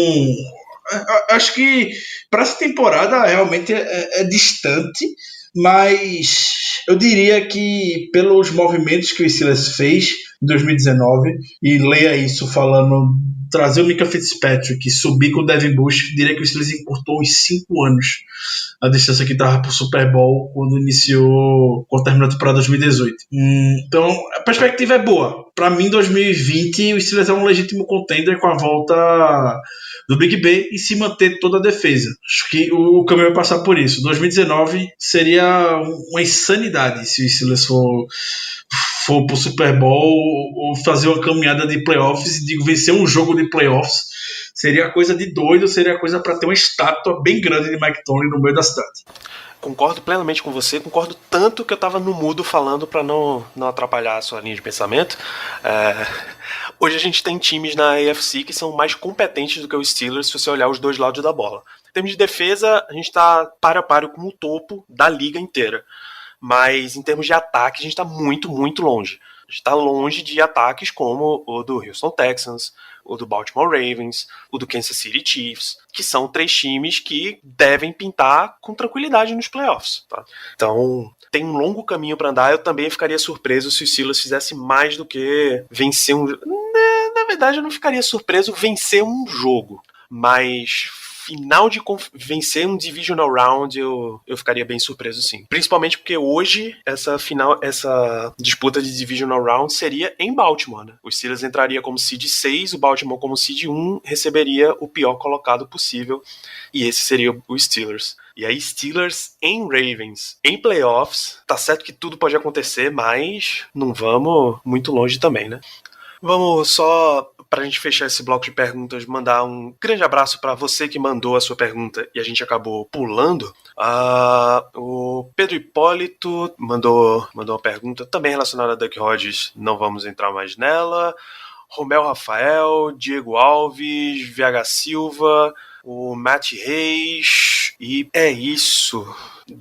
acho que para essa temporada realmente é distante, mas eu diria que pelos movimentos que o Steelers fez em 2019, e leia isso falando, trazer o Micah Fitzpatrick e subir com o Devin Bush, diria que o Steelers encurtou uns 5 anos a distância que estava para o Super Bowl quando terminou a temporada 2018. Então a perspectiva é boa. Para mim, 2020 o Steelers é um legítimo contender com a volta do Big Ben e se manter toda a defesa. Acho que o caminho vai passar por isso. 2019 seria uma insanidade se o Steelers for pro Super Bowl ou fazer uma caminhada de playoffs, vencer um jogo de playoffs. Seria coisa de doido, seria coisa para ter uma estátua bem grande de Mike Tomlin no meio da cidade. Concordo plenamente com você, concordo tanto que eu estava no mudo falando para não atrapalhar a sua linha de pensamento. Hoje a gente tem times na AFC que são mais competentes do que os Steelers, se você olhar os 2 lados da bola. Em termos de defesa, a gente está páreo a páreo com o topo da liga inteira. Mas em termos de ataque, a gente está muito, muito longe. A gente está longe de ataques como o do Houston Texans, o do Baltimore Ravens, o do Kansas City Chiefs, que são 3 times que devem pintar com tranquilidade nos playoffs. Tá? Então, tem um longo caminho para andar. Eu também ficaria surpreso se o Steelers fizesse mais do que vencer um... Na verdade, eu não ficaria surpreso vencer um jogo, mas final de vencer um Divisional Round, eu ficaria bem surpreso, sim. Principalmente porque hoje, essa disputa de Divisional Round seria em Baltimore, né? O Steelers entraria como seed 6, o Baltimore como seed 1, receberia o pior colocado possível, e esse seria o Steelers. E aí, Steelers em Ravens, em playoffs, tá certo que tudo pode acontecer, mas não vamos muito longe também, né? Vamos só, pra gente fechar esse bloco de perguntas, mandar um grande abraço para você que mandou a sua pergunta e a gente acabou pulando. O Pedro Hipólito mandou uma pergunta também relacionada a Duck Hodges, não vamos entrar mais nela. Romel Rafael, Diego Alves, VH Silva, o Matt Reis, e é isso.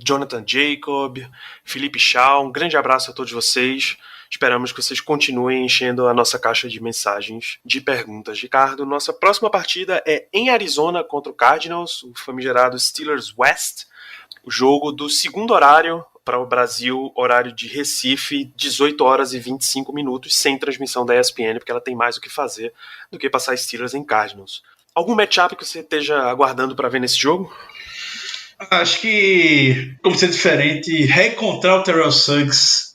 Jonathan Jacob, Felipe Shaw, um grande abraço a todos vocês. Esperamos que vocês continuem enchendo a nossa caixa de mensagens, de perguntas. Ricardo, nossa próxima partida é em Arizona contra o Cardinals, o famigerado Steelers West, o jogo do segundo horário para o Brasil, horário de Recife, 18 horas e 25 minutos, sem transmissão da ESPN, porque ela tem mais o que fazer do que passar Steelers em Cardinals. Algum matchup que você esteja aguardando para ver nesse jogo? Acho que, como ser diferente, reencontrar o Terrell Suggs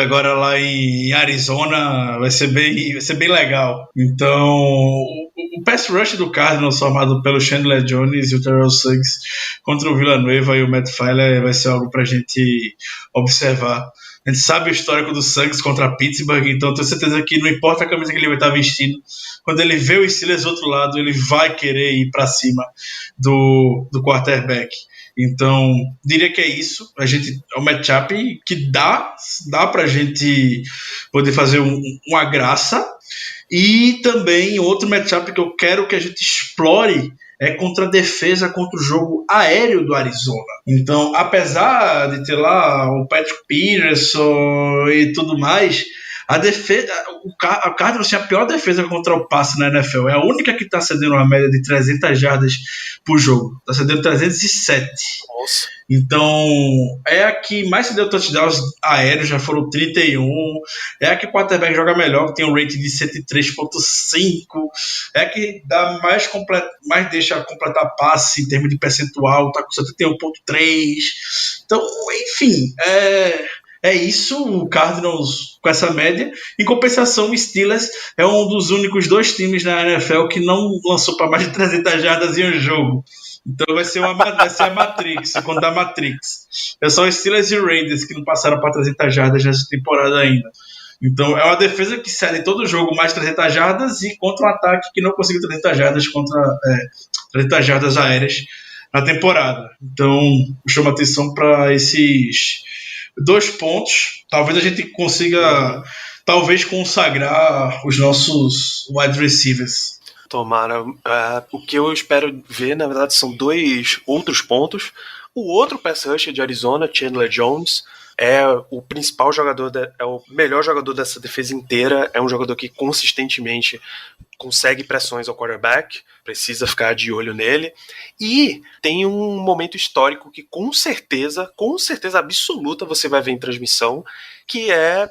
agora lá em Arizona vai ser bem legal. Então, o pass rush do Cardinals formado pelo Chandler Jones e o Terrell Suggs contra o Villanueva e o Matt Feiler vai ser algo pra gente observar. A gente sabe o histórico do Suggs contra Pittsburgh, então tenho certeza que não importa a camisa que ele vai estar vestindo, quando ele vê o Steelers do outro lado, ele vai querer ir para cima do quarterback. Então, diria que é isso. É um matchup que dá pra gente poder fazer uma graça. E também outro matchup que eu quero que a gente explore é contra a defesa, contra o jogo aéreo do Arizona. Então, apesar de ter lá o Patrick Peterson e tudo mais, a defesa, o Cardinals tinha a pior defesa contra o passe na NFL. É a única que está cedendo uma média de 300 jardas por jogo. Está cedendo 307. Nossa. Então, é a que mais cedeu touchdowns aéreos, já foram 31. É a que o quarterback joga melhor, que tem um rating de 103.5. É a que dá mais deixa completar passe em termos de percentual, está com 71.3. Então, enfim, é isso, o Cardinals com essa média. Em compensação, o Steelers é um dos únicos 2 times na NFL que não lançou para mais de 300 jardas em um jogo. Então vai ser a Matrix, quando dá Matrix. É só o Steelers e o Raiders que não passaram para 300 jardas nessa temporada ainda. Então é uma defesa que cede todo jogo mais 300 jardas e contra um ataque que não conseguiu 300 jardas 300 jardas aéreas na temporada. Então chama atenção para esses 2 pontos. Talvez a gente consiga consagrar os nossos wide receivers. Tomara. O que eu espero ver, na verdade, são 2 outros pontos. O outro pass rusher de Arizona, Chandler Jones, é o principal jogador, é o melhor jogador dessa defesa inteira. É um jogador que consistentemente consegue pressões ao quarterback, precisa ficar de olho nele. E tem um momento histórico que com certeza absoluta você vai ver em transmissão, que é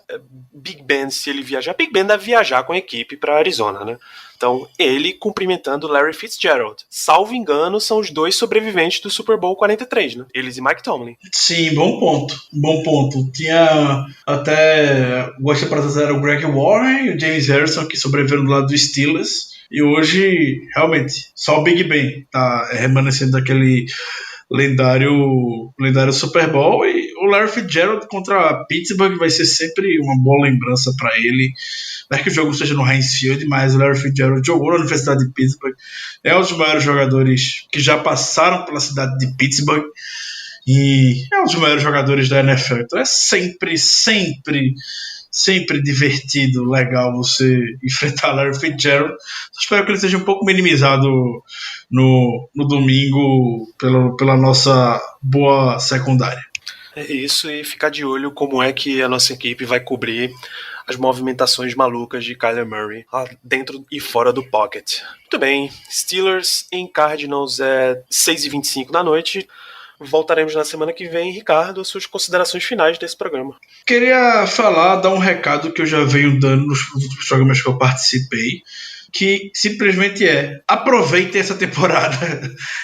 Big Ben, se ele viajar. Big Ben deve viajar com a equipe para Arizona, né? Então, ele cumprimentando Larry Fitzgerald. Salvo engano, são os 2 sobreviventes do Super Bowl 43, né? Eles e Mike Tomlin. Sim, bom ponto. Tinha até gosto para trazer o Greg Warren e o James Harrison, que sobreviveram do lado do Steelers. E hoje, realmente, só o Big Ben tá remanescendo daquele lendário Super Bowl. E o Larry Fitzgerald contra Pittsburgh vai ser sempre uma boa lembrança para ele. Não é que o jogo seja no Heinz Field, mas o Larry Fitzgerald jogou na Universidade de Pittsburgh, é um dos maiores jogadores que já passaram pela cidade de Pittsburgh e é um dos maiores jogadores da NFL. Então é sempre divertido, legal você enfrentar Larry Fitzgerald. Só espero que ele seja um pouco minimizado no domingo pela nossa boa secundária. É isso, e ficar de olho como é que a nossa equipe vai cobrir as movimentações malucas de Kyler Murray lá dentro e fora do pocket. Muito bem, Steelers em Cardinals é 6h25 da noite. Voltaremos na semana que vem. Ricardo, suas considerações finais desse programa. Queria dar um recado que eu já venho dando nos últimos programas que eu participei. que simplesmente aproveitem essa temporada.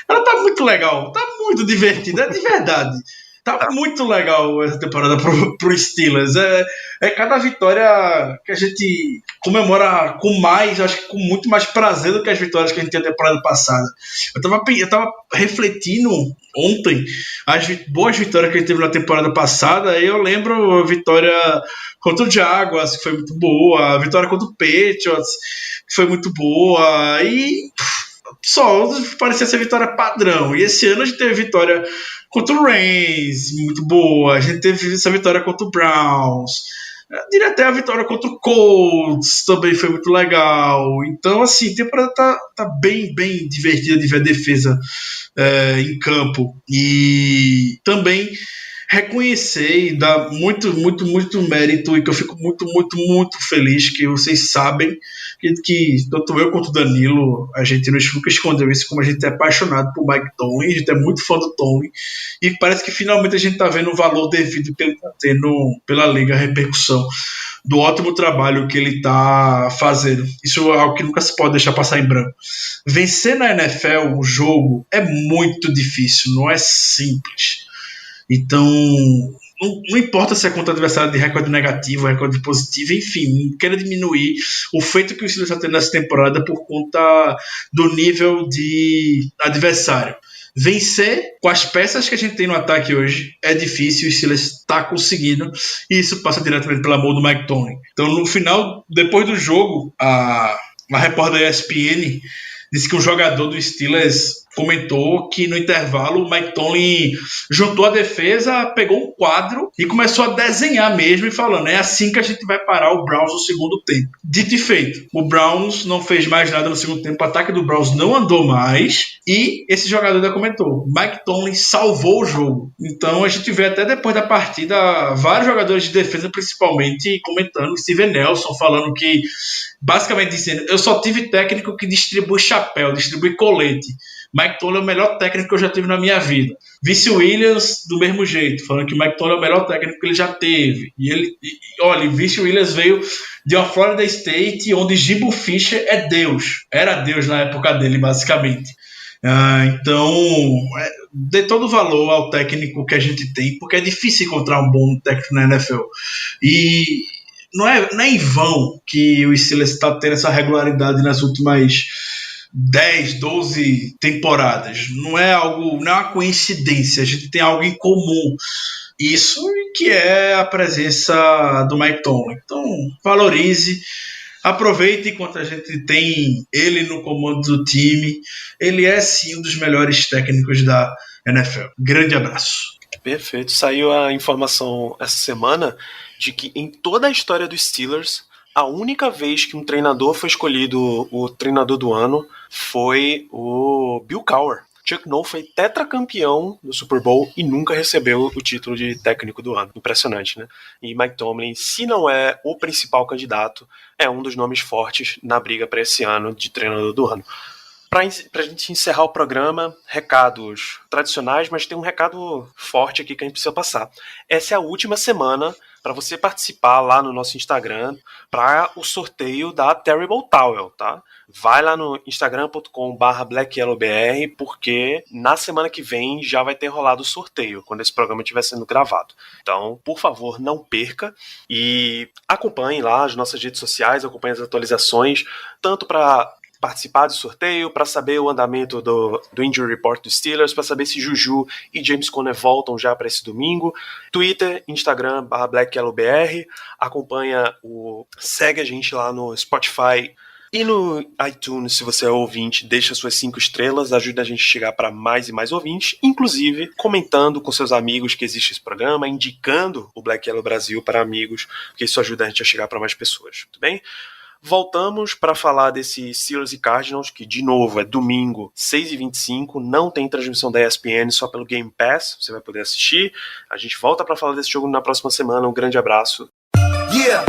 Ela tá muito legal, tá muito divertida, de verdade. Tá muito legal essa temporada pro Steelers. É cada vitória que a gente comemora com mais, acho que com muito mais prazer do que as vitórias que a gente tinha na temporada passada. Eu tava refletindo ontem as boas vitórias que a gente teve na temporada passada, e eu lembro a vitória contra o Jaguars, que foi muito boa, a vitória contra o Patriots, que foi muito boa, e só parecia ser vitória padrão. E esse ano a gente teve vitória contra o Rams, muito boa. A gente teve essa vitória contra o Browns. Eu diria até a vitória contra o Colts também foi muito legal. Então, assim, a temporada tá bem, bem divertida de ver a defesa em campo. E também reconhecer e dar muito, muito, muito mérito, e que eu fico muito, muito, muito feliz, que vocês sabem que tanto eu quanto o Danilo, a gente nunca escondeu isso, como a gente é apaixonado por Mike Tomlin, a gente é muito fã do Tomlin, e parece que finalmente a gente está vendo o valor devido que ele está tendo pela liga, a repercussão do ótimo trabalho que ele está fazendo. Isso é algo que nunca se pode deixar passar em branco. Vencer na NFL um jogo é muito difícil, não é simples. Então, não importa se é contra adversário de recorde negativo, recorde positivo, enfim, não quero diminuir o feito que o Steelers está tendo nessa temporada por conta do nível de adversário. Vencer com as peças que a gente tem no ataque hoje é difícil, o Steelers está conseguindo, e isso passa diretamente pelo amor do Mike Tomlin. Então, no final, depois do jogo, a repórter da ESPN disse que um jogador do Steelers comentou que no intervalo o Mike Tomlin juntou a defesa, pegou um quadro e começou a desenhar mesmo, e falando, é assim que a gente vai parar o Browns no segundo tempo. Dito e feito, o Browns não fez mais nada no segundo tempo, o ataque do Browns não andou mais, e esse jogador ainda comentou, Mike Tomlin salvou o jogo. Então a gente vê até depois da partida vários jogadores de defesa principalmente comentando, Steven Nelson falando que, basicamente dizendo, eu só tive técnico que distribui chapéu, distribui colete. Mike Tomlin é o melhor técnico que eu já tive na minha vida. Vince Williams, do mesmo jeito, falando que o Mike Tomlin é o melhor técnico que ele já teve. Olha, Vince Williams veio de uma Florida State onde Jimbo Fisher é Deus. Era Deus na época dele, basicamente. Então, dê todo o valor ao técnico que a gente tem, porque é difícil encontrar um bom técnico na NFL. E não é em vão que o Steelers está tendo essa regularidade nas últimas 10, 12 temporadas. Não é uma coincidência, a gente tem algo em comum. Isso que é a presença do Mike Tomlin. Então, valorize, aproveite enquanto a gente tem ele no comando do time. Ele é sim um dos melhores técnicos da NFL. Grande abraço. Perfeito. Saiu a informação essa semana de que em toda a história dos Steelers, a única vez que um treinador foi escolhido o treinador do ano foi o Bill Cowher. Chuck Noll foi tetracampeão do Super Bowl e nunca recebeu o título de técnico do ano. Impressionante, né? E Mike Tomlin, se não é o principal candidato, é um dos nomes fortes na briga para esse ano de treinador do ano. Para a gente encerrar o programa, recados tradicionais, mas tem um recado forte aqui que a gente precisa passar. Essa é a última semana para você participar lá no nosso Instagram para o sorteio da Terrible Towel, tá? Vai lá no instagram.com/blackyellowbr, porque na semana que vem já vai ter rolado o sorteio, quando esse programa estiver sendo gravado. Então, por favor, não perca e acompanhe lá as nossas redes sociais, acompanhe as atualizações, tanto para participar do sorteio, para saber o andamento do Injury Report dos Steelers, para saber se Juju e James Conner voltam já para esse domingo. Twitter, Instagram, /BlackYellowBR. Segue a gente lá no Spotify e no iTunes, se você é ouvinte, deixa suas 5 estrelas, ajuda a gente a chegar para mais e mais ouvintes, inclusive comentando com seus amigos que existe esse programa, indicando o Black Yellow Brasil para amigos, porque isso ajuda a gente a chegar para mais pessoas, tudo bem? Voltamos para falar desse Steelers e Cardinals, que de novo é domingo, 6h25, não tem transmissão da ESPN, só pelo Game Pass, você vai poder assistir. A gente volta para falar desse jogo na próxima semana, um grande abraço. Yeah.